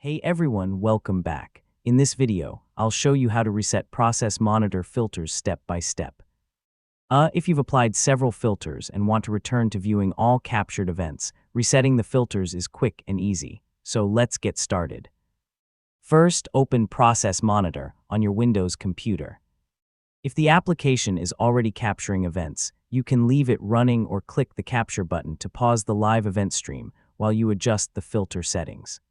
Hey everyone, welcome back. In this video, I'll show you how to reset Process Monitor filters step by step. If you've applied several filters and want to return to viewing all captured events, resetting the filters is quick and easy. So let's get started. First, open Process Monitor on your Windows computer. If the application is already capturing events, you can leave it running or click the capture button to pause the live event stream while you adjust the filter settings.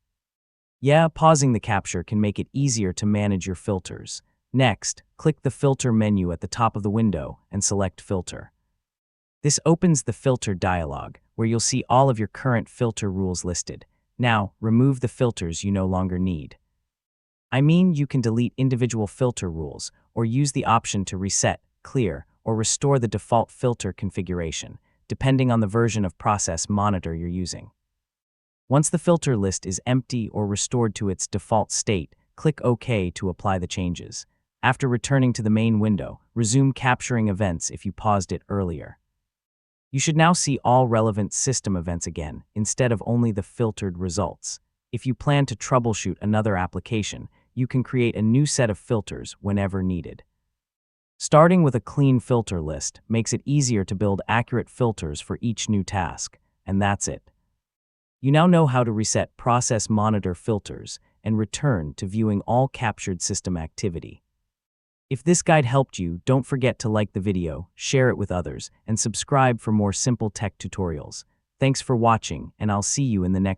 Pausing the capture can make it easier to manage your filters. Next, click the Filter menu at the top of the window and select Filter. This opens the Filter dialog, where you'll see all of your current filter rules listed. Now, remove the filters you no longer need. You can delete individual filter rules or use the option to reset, clear, or restore the default filter configuration, depending on the version of Process Monitor you're using. Once the filter list is empty or restored to its default state, click OK to apply the changes. After returning to the main window, resume capturing events if you paused it earlier. You should now see all relevant system events again, instead of only the filtered results. If you plan to troubleshoot another application, you can create a new set of filters whenever needed. Starting with a clean filter list makes it easier to build accurate filters for each new task, and that's it. You now know how to reset Process Monitor filters and return to viewing all captured system activity. If this guide helped you, don't forget to like the video, share it with others, and subscribe for more simple tech tutorials. Thanks for watching, and I'll see you in the next